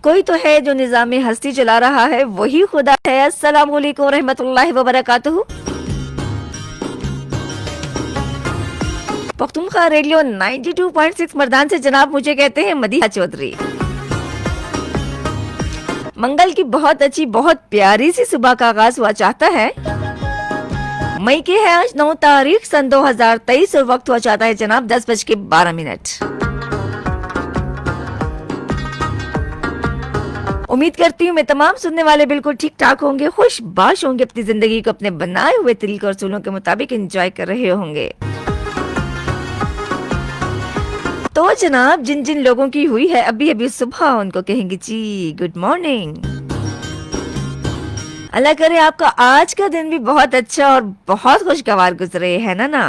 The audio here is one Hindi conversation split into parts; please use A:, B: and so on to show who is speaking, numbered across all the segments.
A: कोई तो है जो निज़ाम हस्ती चला रहा है, वही खुदा है। अस्सलाम वालेकुम रहमतुल्लाहि व बरकातुहू। पख्तूनख्वा रेडियो 92.6 मर्दान से जनाब मुझे कहते हैं मदीहा चौधरी। मंगल की बहुत अच्छी बहुत प्यारी सी सुबह का आगाज हुआ चाहता है। मई के है आज 9 तारीख सन 2023 और वक्त हुआ चाहता है जनाब 10:12। उम्मीद करती हूँ मैं तमाम सुनने वाले बिल्कुल ठीक ठाक होंगे, खुशबाश होंगे, अपनी जिंदगी को अपने बनाए हुए तरीके और उसूलों के मुताबिक एंजॉय कर रहे होंगे। तो जनाब जिन जिन लोगों की हुई है अभी अभी सुबह, उनको कहेंगे जी गुड मॉर्निंग। अल्लाह करे आपका आज का दिन भी बहुत अच्छा और बहुत खुशगवार गुजरे, है ना।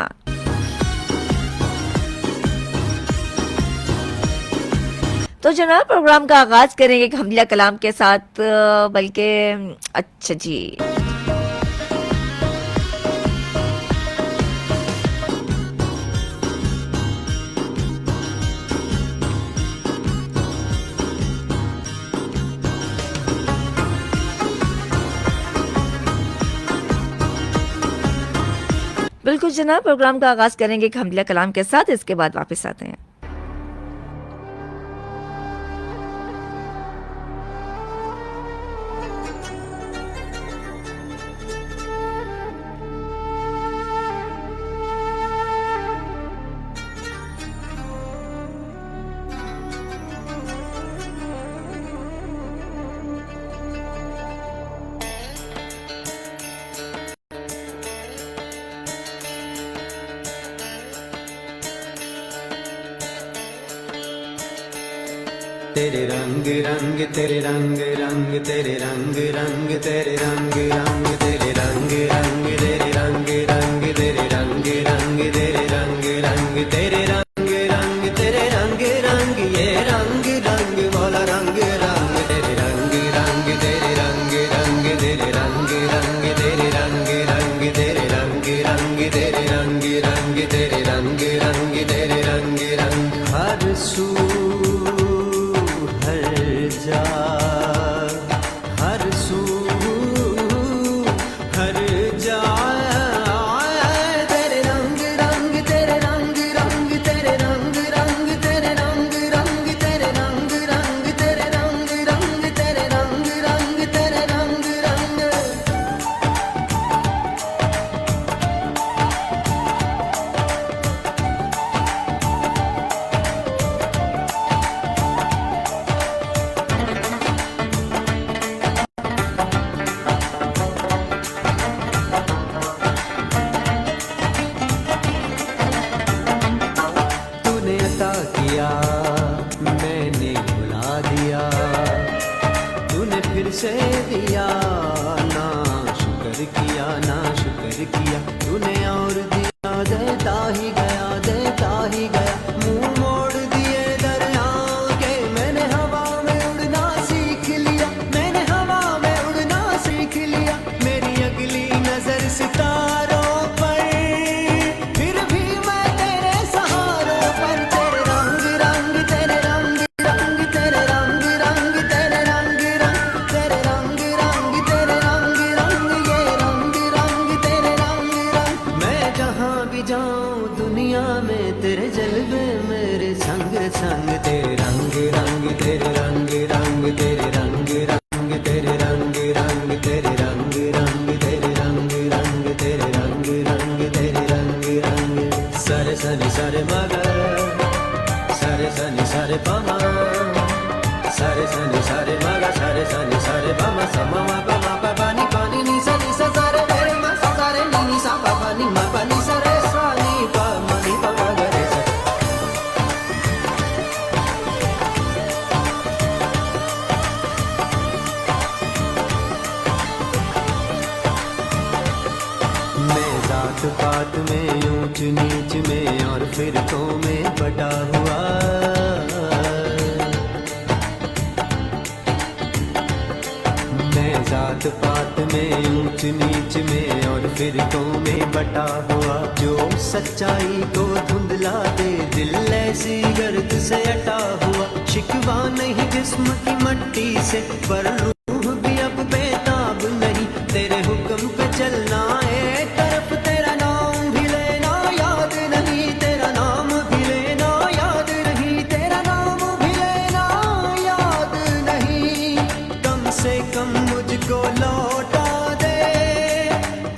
A: तो जनाब प्रोग्राम का आगाज करेंगे हमदिया कलाम के साथ, बल्कि अच्छा जी बिल्कुल जनाब प्रोग्राम का आगाज करेंगे हमदिया कलाम के साथ, इसके बाद वापस आते हैं।
B: तेरे रंग रंग तेरे रंग रंग तेरे रंग रंग तेरे रंग रंग तेरे रंग रंग तेरे रंग रंग तेरे रंग रंग तेरे रंग रंग तेरे रंग रंग तेरे रंग रंग ये रंग रंग वाला रंग रंग तेरे रंग रंग तेरे रंग रंग तेरे रंग रंग तेरे रंग रंग तेरे रंग रंग तेरे रंग रंग तेरे रंग रंग तेरे रंग रंग हर सू हर सू हर जा तेरे रंग रंग तेरे रंग रंग तेरे रंग रंग तेरे रंग रंग तेरे रंग रंग तेरे रंग रंग तेरे रंग रंग तेरे रंग रंग मैंने भुला दिया, तूने फिर से दिया, ना शुक्र किया ना शुक्र किया, तूने और दिया देता ही गया मुंह मोड़ दिए दरियाओं के। मैंने हवा में उड़ना सीख लिया, मैंने हवा में उड़ना सीख लिया, मेरी अगली नजर सितारों पर, फिर भी मैं तेरे सहारों पर। तेरे रंग रंग तेरे रंग रंग तेरे रंग रंग तेरे रंग रंग तेरे रंग रंग तेरे रंग रंग ये रंग रंग तेरे रंग रंग। मैं जहाँ भी जाऊँ दुनिया में तेरे जलवे मेरे संग संग। तेरे रंग रंग तेरे रंग रंग तेरे रंग रंग तेरे रंग रंग तेरे रंग रंग तेरे रंग रंग तेरे रंग रंग तेरे रंग रंग। सरे सनि सरे मगर सरे सनि सरे पमा, सरे सनि सरे मगा सरे सनि सरे पमा समा मा पमा पा नि पानी नि सा सरे रे मा सरे नि सा पा नि मा पा नि सरे सा नि पा मा नि पा मा ग रे सा। मैं जात पात में ऊंच नीच में और फिरकों में बटा हुआ, मैं जात पात में ऊंच नीच में और फिरकों में बटा हुआ। जो सच्चाई को धुंधला दे दिल ऐसी गर्द से अटा हुआ, शिकवा नहीं जिस्म की मट्टी से, पर रूह भी अब बेताब नहीं, तेरे हुक्म पे चलना एक तरफ, तेरा नाम भी लेना याद नहीं, तेरा नाम भी लेना याद नहीं, तेरा नाम भी लेना याद नहीं। कम से कम मुझको लौटा दे,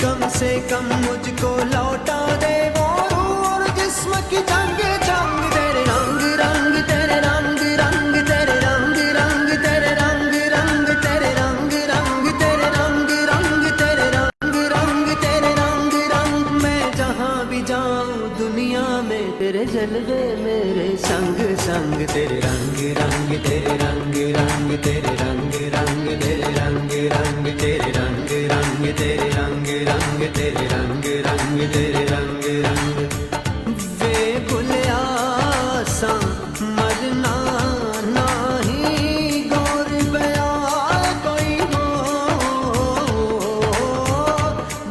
B: कम से कम मुझको लौटा दे वो रूह और जिस्म की जंग जंग, तेरे रंग रंग, तेरे रंग रंग, तेरे रंग रंग, तेरे रंग रंग, तेरे रंग रंग, तेरे रंग रंग, तेरे रंग रंग, तेरे रंग रंग। मैं जहाँ भी जाऊँ दुनिया में तेरे जलवे मेरे संग संग, तेरे रंग रंग, तेरे रंग रंग, तेरे रंग रंग, तेरे रंग रंग, तेरे रंग रंग, तेरे रंग रंग, तेरे रंग रंग, तेरे रंग रंग। वे भुलिया सा मरना नाही, गौर बया कोई हो,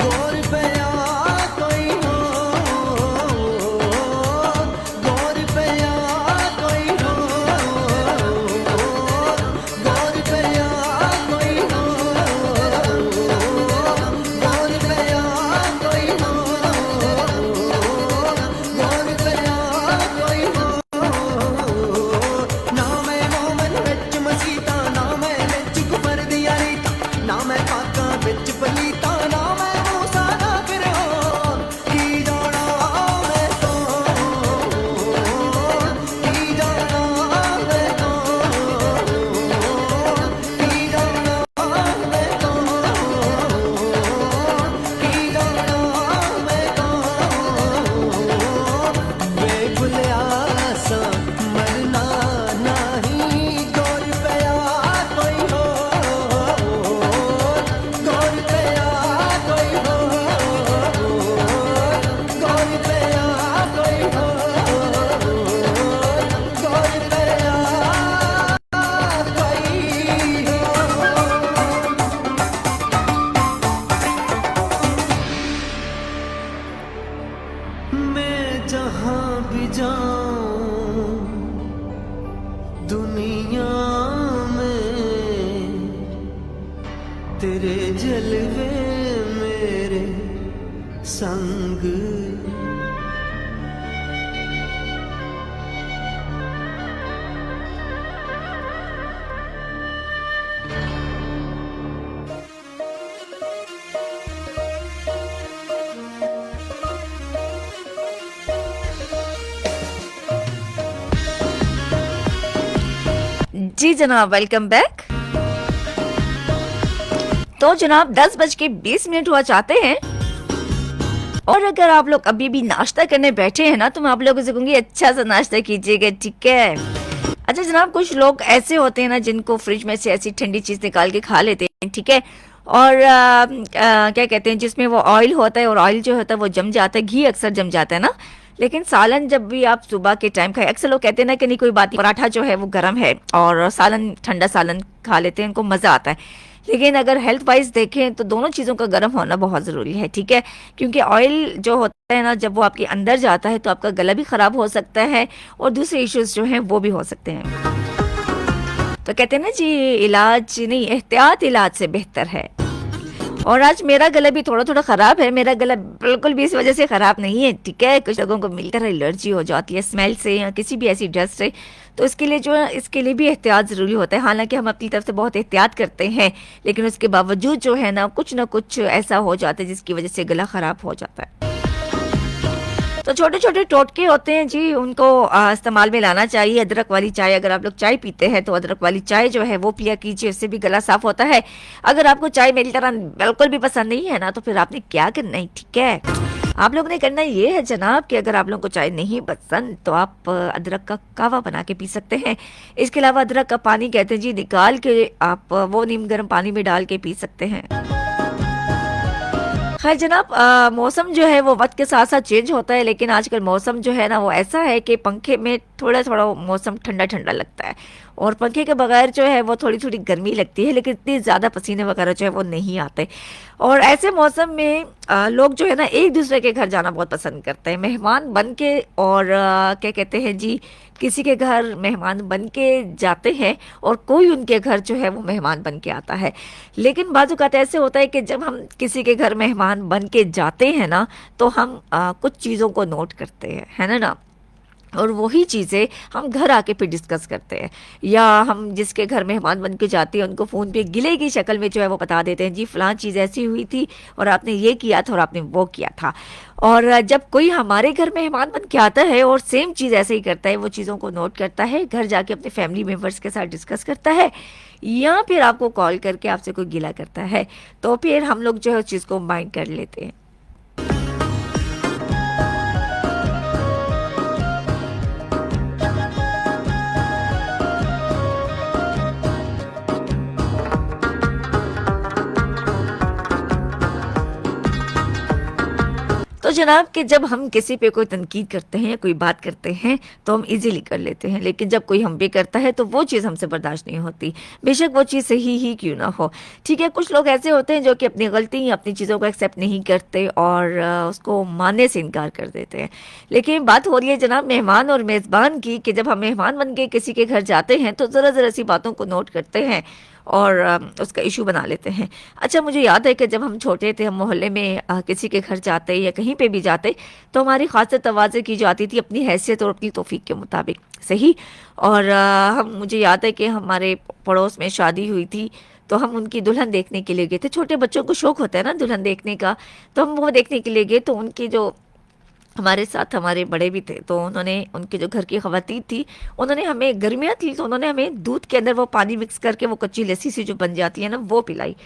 B: गौर बया कोई हो, गौर बया कोई हो, गौर बया कोई हो, गौर बया कोई हो, गौर बया कोई हो। ना मैं मोमन विच मसीता, ना मैं विच कुफर दिया रीता, ना मैं पाका विच पलीता, ना मैं मूसा ना फिरौन, की जाना मैं तो, की जाना मैं तो, की जाना मैं तो, की जाना मैं तो। वे भुलिया सा मरना नाही, गौर पया कोई हो, गौर पया कोई हो, गौर पया कोई हो, गौर पया कोई हो। मैं जहाँ भी जाऊँ दुनिया में तेरे जलवे मेरे संग।
A: जी जनाब, वेलकम बैक। तो जनाब 10:20 हुआ चाहते हैं, और अगर आप लोग अभी भी नाश्ता करने बैठे हैं ना, तो मैं आप लोगों से कहूंगी अच्छा सा नाश्ता कीजिएगा, ठीक है। अच्छा जनाब, कुछ लोग ऐसे होते हैं ना जिनको फ्रिज में से ऐसी ठंडी चीज निकाल के खा लेते हैं, ठीक है, और क्या कहते हैं, जिसमें वो ऑयल होता है, और ऑयल जो होता है वो जम जाता है, घी अक्सर जम जाता है ना। लेकिन सालन जब भी आप सुबह के टाइम खाए, अक्सर लोग कहते हैं ना कि नहीं कोई बात नहीं, पराठा जो है वो गर्म है और सालन, ठंडा सालन खा लेते हैं, उनको मजा आता है। लेकिन अगर हेल्थ वाइज देखें तो दोनों चीज़ों का गर्म होना बहुत ज़रूरी है, ठीक है, क्योंकि ऑयल जो होता है ना, जब वो आपके अंदर जाता है तो आपका गला भी ख़राब हो सकता है, और दूसरे इश्यूज जो हैं वो भी हो सकते हैं। तो कहते हैं ना जी, इलाज नहीं, एहतियात इलाज से बेहतर है। और आज मेरा गला भी थोड़ा थोड़ा खराब है, मेरा गला बिल्कुल भी इस वजह से खराब नहीं है, ठीक है। कुछ लोगों को मिलकर एलर्जी हो जाती है स्मेल से या किसी भी ऐसी डस्ट से, तो इसके लिए जो है, इसके लिए भी एहतियात ज़रूरी होता है। हालांकि हम अपनी तरफ से बहुत एहतियात करते हैं, लेकिन उसके बावजूद जो है ना कुछ ऐसा हो जाता है जिसकी वजह से गला खराब हो जाता है। तो छोटे छोटे टोटके होते हैं जी, उनको इस्तेमाल में लाना चाहिए। अदरक वाली चाय, अगर आप लोग चाय पीते हैं तो अदरक वाली चाय जो है वो पिया कीजिए, उससे भी गला साफ होता है। अगर आपको चाय मेरी तरह बिल्कुल भी पसंद नहीं है ना, तो फिर आपने क्या करना है, ठीक है, आप लोगों ने करना ये है जनाब कि अगर आप लोगों को चाय नहीं पसंद तो आप अदरक का कहवा बना के पी सकते हैं। इसके अलावा अदरक का पानी कहते हैं जी, निकाल के आप वो नीम गर्म पानी में डाल के पी सकते हैं। खैर जनाब, मौसम जो है वो वक्त के साथ साथ चेंज होता है, लेकिन आजकल मौसम जो है ना वो ऐसा है कि पंखे में थोड़ा थोड़ा मौसम ठंडा ठंडा लगता है, और पंखे के बगैर जो है वो थोड़ी थोड़ी गर्मी लगती है, लेकिन इतनी ज़्यादा पसीने वगैरह जो है वो नहीं आते। और ऐसे मौसम में लोग जो है ना एक दूसरे के घर जाना बहुत पसंद करते हैं, मेहमान बन के। और क्या कहते हैं जी, किसी के घर मेहमान बन के जाते हैं और कोई उनके घर जो है वो मेहमान बन के आता है। लेकिन बाज़ औक़ात ऐसे होता है कि जब हम किसी के घर मेहमान बन के जाते हैं ना, तो हम कुछ चीज़ों को नोट करते हैं, है ना। और वही चीज़ें हम घर आके फिर डिस्कस करते हैं, या हम जिसके घर मेहमान बन के जाते हैं उनको फ़ोन पे गिले की शक्ल में जो है वो बता देते हैं, जी फ़लाँ चीज़ ऐसी हुई थी और आपने ये किया था और आपने वो किया था। और जब कोई हमारे घर मेहमान बन के आता है और सेम चीज़ ऐसे ही करता है, वो चीज़ों को नोट करता है, घर जाके अपने फैमिली मेम्बर्स के साथ डिस्कस करता है, या फिर आपको कॉल करके आपसे कोई गिला करता है, तो फिर हम लोग जो है उस चीज़ को माइंड कर लेते हैं। तो जनाब कि जब हम किसी पे कोई तनकीद करते हैं या कोई बात करते हैं तो हम इजीली कर लेते हैं, लेकिन जब कोई हम पे करता है तो वो चीज़ हमसे बर्दाश्त नहीं होती, बेशक वो चीज़ सही ही क्यों ना हो। ठीक है, कुछ लोग ऐसे होते हैं जो कि अपनी गलती या अपनी चीज़ों को एक्सेप्ट नहीं करते और उसको मानने से इनकार कर देते हैं। लेकिन बात हो रही है जनाब मेहमान और मेज़बान की, कि जब हम मेहमान बन के किसी के घर जाते हैं तो ज़रा ज़रा सी बातों को नोट करते हैं और उसका इशू बना लेते हैं। अच्छा, मुझे याद है कि जब हम छोटे थे, हम मोहल्ले में किसी के घर जाते या कहीं पे भी जाते, तो हमारी खास तवाज़े की जाती थी अपनी हैसियत और अपनी तौफीक के मुताबिक, सही। और हम मुझे याद है कि हमारे पड़ोस में शादी हुई थी, तो हम उनकी दुल्हन देखने के लिए गए थे। छोटे बच्चों को शौक़ होता है ना दुल्हन देखने का, तो हम वो देखने के लिए गए। तो उनकी जो हमारे साथ हमारे बड़े भी थे, तो उन्होंने, उनके जो घर की ख़वातीन थी, उन्होंने हमें, गर्मियाँ थी तो उन्होंने हमें दूध के अंदर वो पानी मिक्स करके वो कच्ची लस्सी सी जो बन जाती है ना, वो पिलाई।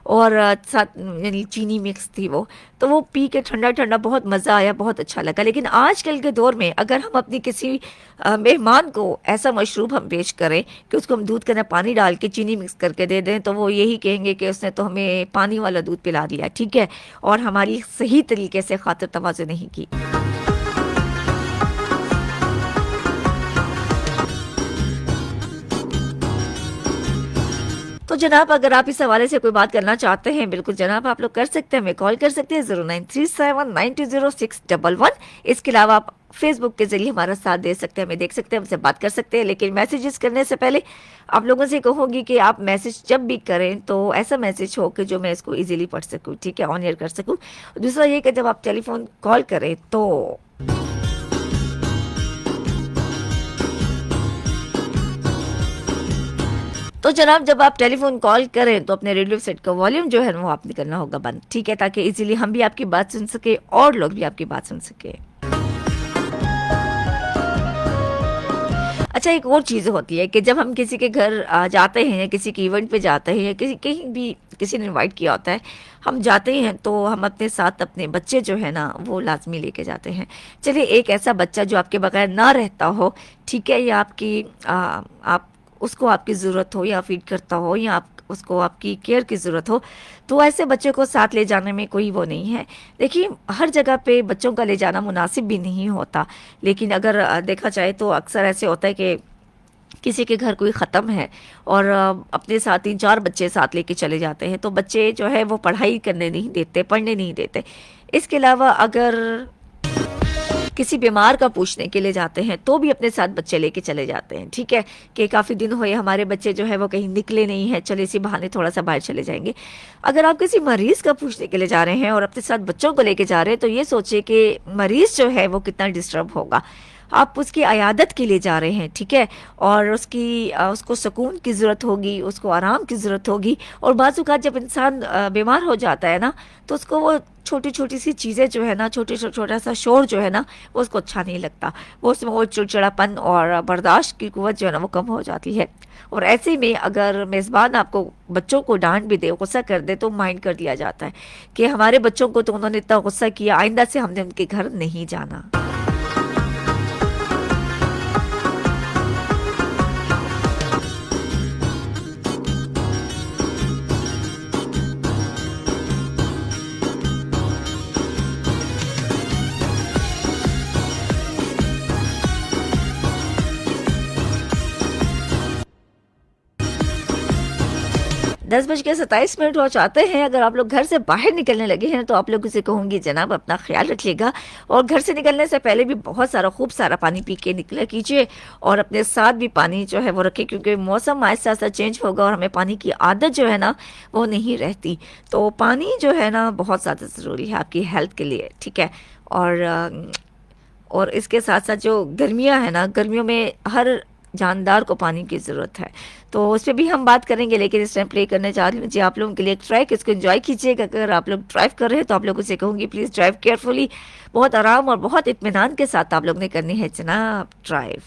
A: और साथ यानी चीनी मिक्स थी वो, तो वो पी के ठंडा ठंडा बहुत मज़ा आया, बहुत अच्छा लगा। लेकिन आजकल के दौर में अगर हम अपनी किसी मेहमान को ऐसा मशरूब हम पेश करें कि उसको हम दूध के अंदर पानी डाल के चीनी मिक्स करके दे दें, तो वो यही कहेंगे कि उसने तो हमें पानी वाला दूध पिला दिया, ठीक है, और हमारी सही तरीके से खातिर तवाज़ुन नहीं की। तो जनाब अगर आप इस हवाले से कोई बात करना चाहते हैं, बिल्कुल जनाब आप लोग कर सकते हैं, हमें कॉल कर सकते हैं 0937920611। इसके अलावा आप फेसबुक के जरिए हमारा साथ दे सकते हैं, हमें देख सकते हैं, हमसे बात कर सकते हैं। लेकिन मैसेजेस करने से पहले आप लोगों से कहूँगी कि आप मैसेज जब भी करें तो ऐसा मैसेज हो कि जो मैं इसको इजीली पढ़ सकूँ, ठीक है, ऑन एयर कर सकूँ। दूसरा ये कि जब आप टेलीफोन कॉल करें तो जनाब जब आप टेलीफोन कॉल करें तो अपने रेडियो सेट का वॉल्यूम जो है वो आपने करना होगा बंद, ठीक है, ताकि इजीली हम भी आपकी बात सुन सके और लोग भी आपकी बात सुन सके। अच्छा, एक और चीज़ होती है कि जब हम किसी के घर जाते हैं या किसी के इवेंट पे जाते हैं या किसी कहीं भी किसी ने इनवाइट किया होता है, हम जाते हैं तो हम अपने साथ अपने बच्चे जो है ना वो लाजमी लेके जाते हैं। चलिए, एक ऐसा बच्चा जो आपके बगैर ना रहता हो, ठीक है, या आप उसको आपकी ज़रूरत हो या फीड करता हो या आप उसको आपकी केयर की ज़रूरत हो, तो ऐसे बच्चे को साथ ले जाने में कोई वो नहीं है। देखिए, हर जगह पे बच्चों का ले जाना मुनासिब भी नहीं होता, लेकिन अगर देखा जाए तो अक्सर ऐसे होता है कि किसी के घर कोई ख़त्म है और अपने साथ 3-4 बच्चे साथ लेके चले जाते हैं, तो बच्चे जो है वो पढ़ाई करने नहीं देते, पढ़ने नहीं देते। इसके अलावा अगर किसी बीमार का पूछने के लिए जाते हैं तो भी अपने साथ बच्चे लेके चले जाते हैं, ठीक है, कि काफ़ी दिन हुए हमारे बच्चे जो है वो कहीं निकले नहीं है, चले इसी बहाने थोड़ा सा बाहर चले जाएंगे। अगर आप किसी मरीज़ का पूछने के लिए जा रहे हैं और अपने साथ बच्चों को लेके जा रहे हैं, तो ये सोचिए कि मरीज़ जो है वो कितना डिस्टर्ब होगा। आप उसकी अयादत के लिए जा रहे हैं, ठीक है, और उसको सुकून की ज़रूरत होगी, उसको आराम की ज़रूरत होगी। और बाज़ औक़ात जब इंसान बीमार हो जाता है ना, तो उसको वो छोटी छोटी सी चीज़ें जो है ना, छोटा सा शोर जो है ना, वो उसको अच्छा नहीं लगता, वो उसमें वो चिड़चिड़ापन और बर्दाश्त की कुव्वत जो है ना वो कम हो जाती है। और ऐसे में अगर मेज़बान आपको बच्चों को डांट भी दे, गुस्सा कर दे, तो माइंड कर दिया जाता है कि हमारे बच्चों को तो उन्होंने इतना गुस्सा किया, आइंदा से हमने उनके घर नहीं जाना। 10:27 हो जाते हैं। अगर आप लोग घर से बाहर निकलने लगे हैं तो आप लोगों से कहूँगी जनाब अपना ख्याल रखिएगा, और घर से निकलने से पहले भी बहुत सारा खूब सारा पानी पी के निकला कीजिए, और अपने साथ भी पानी जो है वो रखें, क्योंकि मौसम आहिस्ता आहिस्ता चेंज होगा और हमें पानी की आदत जो है ना वो नहीं रहती। तो पानी जो है ना बहुत ज़्यादा ज़रूरी है आपकी हेल्थ के लिए, ठीक है। और इसके साथ साथ जो गर्मियाँ हैं ना, गर्मियों में हर जानदार को पानी की ज़रूरत है, तो उस पर भी हम बात करेंगे। लेकिन इस टाइम प्ले करने जा रही हूँ जी आप लोगों के लिए एक ट्रैक, इसको एंजॉय कीजिएगा। अगर आप लोग ड्राइव कर रहे हैं तो आप लोगों से कहूँगी प्लीज़ ड्राइव केयरफुली, बहुत आराम और बहुत इत्मीनान के साथ आप लोग ने करनी है जनाब ड्राइव।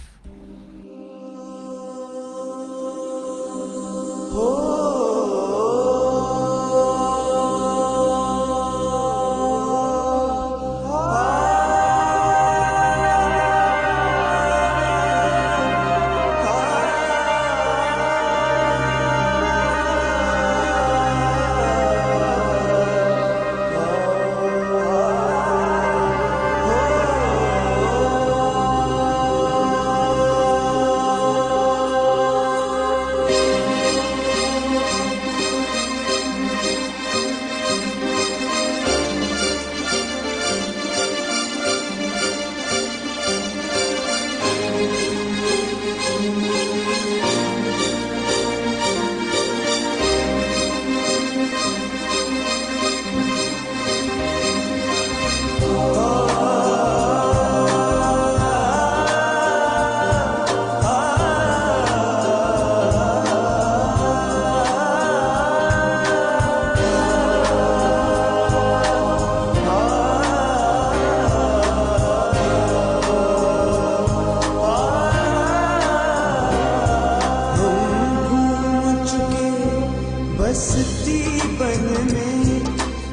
C: बसती बन में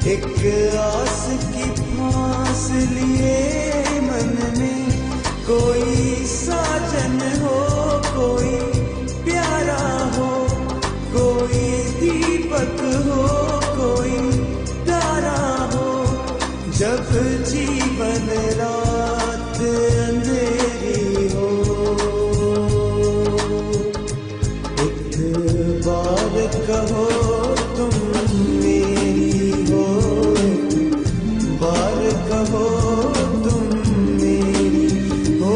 C: एक आस की फांस लिए मन में, कोई साजन हो कोई प्यारा हो, कोई दीपक हो कोई तारा हो। जब जीवन रात अंधेरी हो, एक बार कहो तुम मेरी हो, एक बार कहो तुम मेरी हो।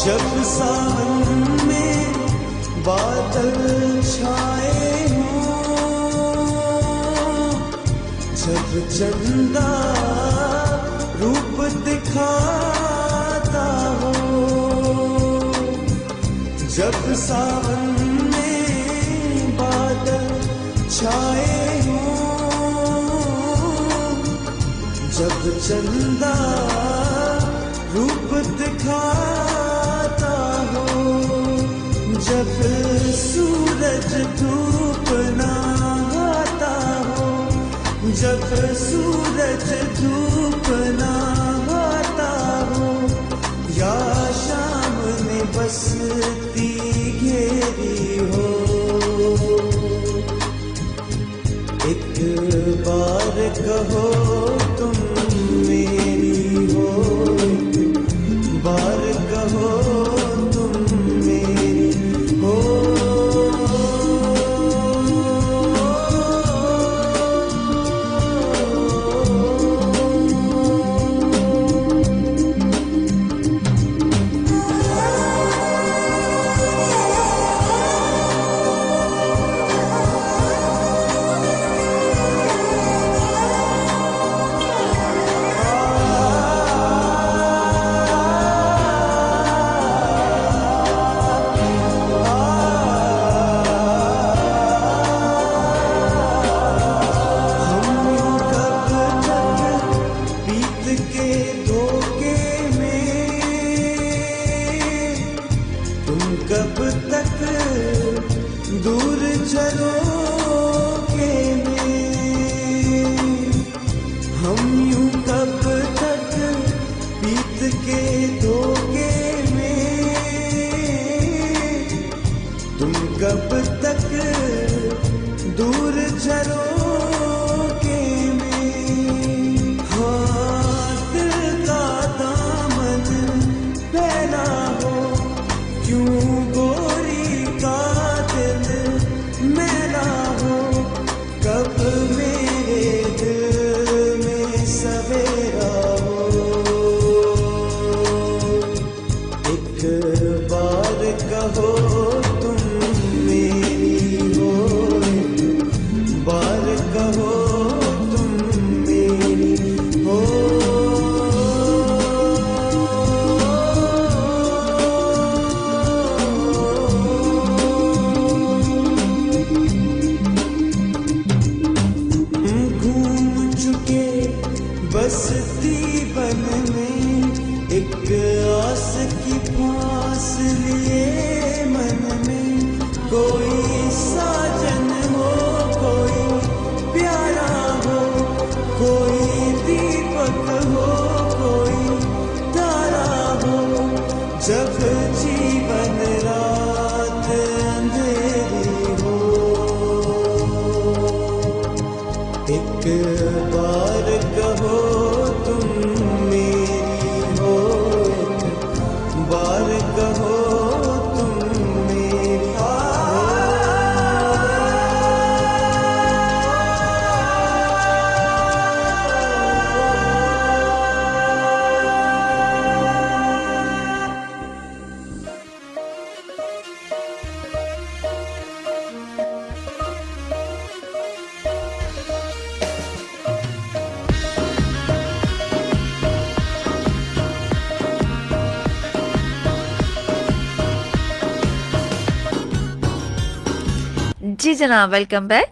C: जब सावन में बादल छाए हों, जब चंदा रूप दिखाता हो, जब सावन में बादल छाए हों, जब चंदा रूप दिखाता हो, जब सूरज धूप नहाता हो, जब सूरज धूप नहाता हो, या शाम में बसती घेरी हो, एक बार कहो तुम मेरी हो, एक बार कहो तुम मेरी हो। झरोखे में हम यूं कब तक बीत के धोखे में, तुम कब तक दूर झरोखे में। हाँ दिल का दामन फैला हो, क्यों गोरी का दिल मैला हो, कब मेरे दिल में सवेरा हो। एक बार कहो तुम मेरी हो, एक बार कहो तुम मेरी हो। घूम चुके बसती बन में, एक आस की फांस लिए मन में। कोई साजन हो, कोई प्यारा हो, कोई दीपक हो, कोई तारा हो। जब जीवन रात अंधेरी हो, एक बार कहो तुम मेरी हो, एक बार कहो तुम मेरी हो।
A: जी जनाब, वेलकम बैक।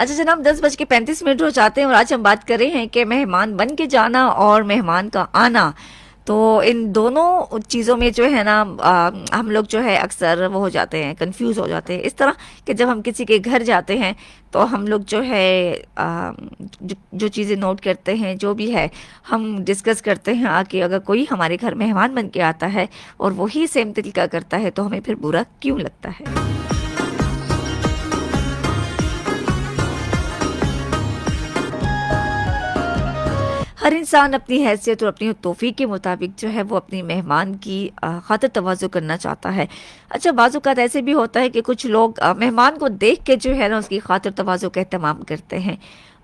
A: अच्छा जनाब, 10:35 हो जाते हैं और आज हम बात कर रहे हैं कि मेहमान बन के जाना और मेहमान का आना। तो इन दोनों चीज़ों में जो है ना हम लोग जो है अक्सर वो हो जाते हैं, कंफ्यूज हो जाते हैं। इस तरह कि जब हम किसी के घर जाते हैं तो हम लोग जो है जो चीज़ें नोट करते हैं, जो भी है हम डिस्कस करते हैं आके, अगर कोई हमारे घर मेहमान बन के आता है और वही सेम तरीका करता है तो हमें फिर बुरा क्यों लगता है। हर इंसान अपनी हैसियत और अपनी तौफीक के मुताबिक जो है वो अपनी मेहमान की खातिर तवाज़ु करना चाहता है। अच्छा, बाज़ औक़ात ऐसे भी होता है कि कुछ लोग मेहमान को देख के जो है ना उसकी खातिर तवाज़ु का एहतमाम करते हैं।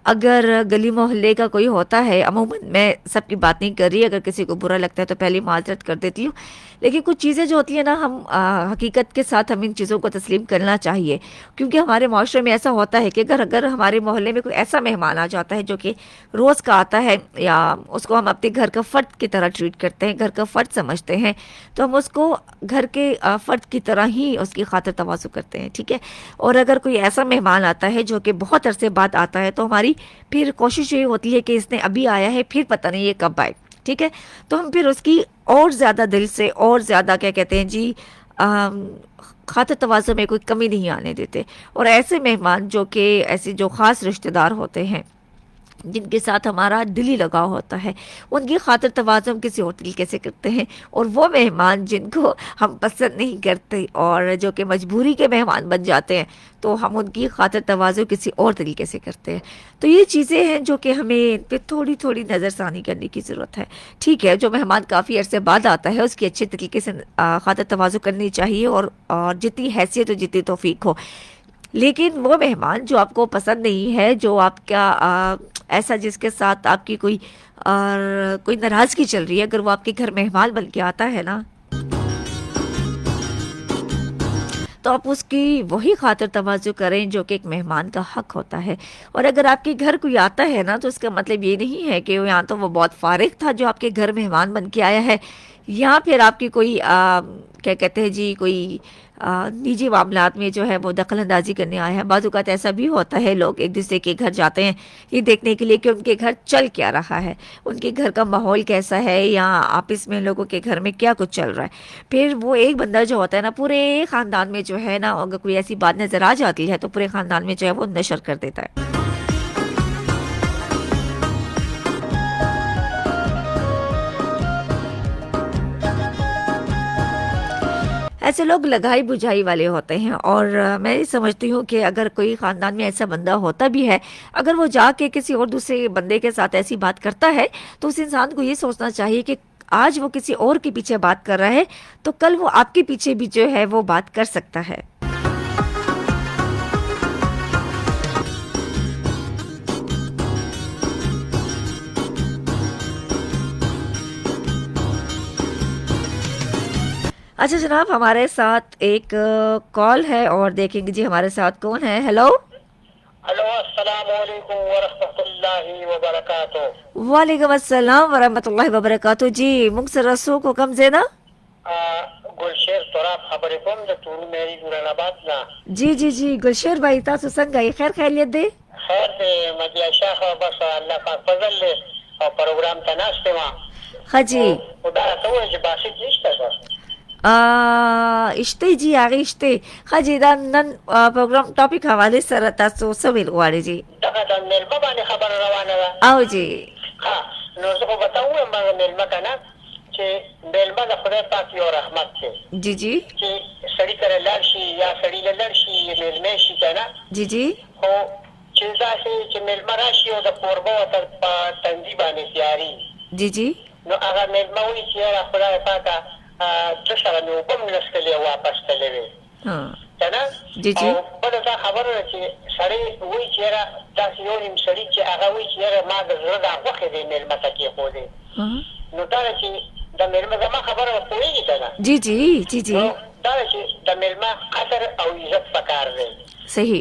A: अगर गली मोहल्ले का कोई होता है, अमूमन मैं सबकी बात नहीं कर रही, अगर किसी को बुरा लगता है तो पहले माजरत कर देती हूँ, लेकिन कुछ चीज़ें जो होती है ना, हम हकीकत के साथ हम इन चीज़ों को तस्लीम करना चाहिए। क्योंकि हमारे माशरे में ऐसा होता है कि अगर हमारे मोहल्ले में कोई ऐसा मेहमान आ जाता है जो कि रोज़ का आता है, या उसको हम अपने घर का फ़र्द की तरह ट्रीट करते हैं, घर का फ़र्द समझते हैं, तो हम उसको घर के फ़र्द की तरह ही उसकी खातिर तवाज़ु करते हैं। ठीक है। और अगर कोई ऐसा मेहमान आता है जो कि बहुत अरसे बाद आता है, तो हमारी फिर कोशिश ये होती है कि इसने अभी आया है, फिर पता नहीं ये कब आए। ठीक है। तो हम फिर उसकी और ज़्यादा दिल से और ज़्यादा क्या कहते हैं जी, खातिर तवाज़ु में कोई कमी नहीं आने देते। और ऐसे मेहमान जो कि ऐसे जो ख़ास रिश्तेदार होते हैं जिनके साथ हमारा दिली लगाव होता है, उनकी खातिर तवाज़ुन हम किसी और तरीके से करते हैं। और वो मेहमान जिनको हम पसंद नहीं करते और जो कि मजबूरी के मेहमान बन जाते हैं, तो हम उनकी खातिर तवाज़ुन किसी और तरीके से करते हैं। तो ये चीज़ें हैं जो कि हमें इन पे थोड़ी थोड़ी नज़रसानी करने की ज़रूरत है। ठीक है, जो मेहमान काफ़ी अरसे बाद आता है उसकी अच्छे तरीके से खातिर तवाज़ुन करनी चाहिए, और जितनी हैसियत और जितनी तौफीक हो। लेकिन वो मेहमान जो आपको पसंद नहीं है, जो आपका ऐसा जिसके साथ आपकी कोई नाराज़गी चल रही है, अगर वो आपके घर मेहमान बन के आता है ना, तो आप उसकी वही खातिर तवाज़ुन करें जो कि एक मेहमान का हक होता है। और अगर आपके घर कोई आता है ना, तो उसका मतलब ये नहीं है कि यहाँ तो वो बहुत फारिग था जो आपके घर मेहमान बन के आया है, या फिर आपकी कोई क्या कहते हैं जी, कोई निजी मामलात में जो है वो दखल अंदाजी करने आया है। बाज़ औक़ात ऐसा भी होता है, लोग एक दूसरे के घर जाते हैं ये देखने के लिए कि उनके घर चल क्या रहा है, उनके घर का माहौल कैसा है, या आपस में लोगों के घर में क्या कुछ चल रहा है। फिर वो एक बंदा जो होता है ना, पूरे ख़ानदान में जो है ना, अगर कोई ऐसी बात नज़र आ जाती है तो पूरे ख़ानदान में जो है वो नशर कर देता है। ऐसे लोग लगाई बुझाई वाले होते हैं। और मैं समझती हूँ कि अगर कोई ख़ानदान में ऐसा बंदा होता भी है, अगर वो जाके किसी और दूसरे बंदे के साथ ऐसी बात करता है, तो उस इंसान को ये सोचना चाहिए कि आज वो किसी और के पीछे बात कर रहा है, तो कल वो आपके पीछे भी जो है वो बात कर सकता है। अच्छा जनाब, हमारे साथ एक कॉल है और देखेंगे जी हमारे साथ कौन है। हेलो
D: हेलो, अस्सलाम वालेकुम वरहमतुल्लाहि वबरकातुहू।
A: वालेकुम अस्सलाम वरहमतुल्लाहि वबरकातुहू। जी मुंगसर रसू को कम से ना
D: गुलशेर तोराब खबर कोम द तूर मेरी गुरानाबाद ना।
A: जी गुलशेर भाई तासु संग खैर खैरियत दे
D: खैर दे मदिया शाह बस अल्लाह पाक फजल ले और प्रोग्राम तनास्ते मा।
A: हाँ जी,
D: खुदा तो जे बासित निश्ता बस
A: इश्ते जी आगे इश्ते खाजी दा नन प्रोग्राम टॉपिक हवाले सर तासु सविल वाले जी
D: दगा द मेलबा बाने खबर रवाना बा।
A: आओ जी।
D: हां, नो जो बताऊं मैं मेलबा का ना कि मेलबा द खुदा पाक की रहमत से
A: जी
D: कि सड़ी करे लड़शी या सड़ी लड़शी ये मेलमे शी कहना
A: जी
D: हो चीजा से कि मेलमा राशि और द पूर्व और तंजी बाने तैयारी
A: जी
D: नो अगर मेलमा हुई चेहरा खुदा पाक तो सारा नो बम नस्के लिए वापस चले गए
A: हाँ
D: है ना
A: जी
D: बड़ा सा खबर है कि सारे वही चेहरा दास योनिम सड़ी के अगर वही चेहरा माँ ज़रूरत आपको खेदे मेलमा तक ये हो दे नो तारे कि द मेलमा जमा खबर है कोई नहीं करना
A: जी
D: तारे कि द मेलमा खतर और इज्जत पकार दे
A: सही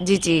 A: जी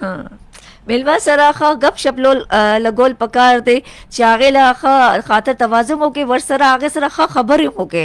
A: हाँ मिलवा सराखा गप शपलो लगोल पकार दे चागे लाखा खातर तवाजुम हो के वर सरा आगे सराखा खबर हो के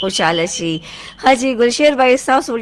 A: खुशाल शी हाजी गुलशेर भाई सासु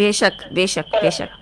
A: बेशक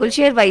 A: गुलशेर भाई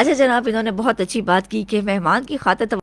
A: अच्छा जनाब, इन्होंने बहुत अच्छी बात की कि मेहमान की खातिर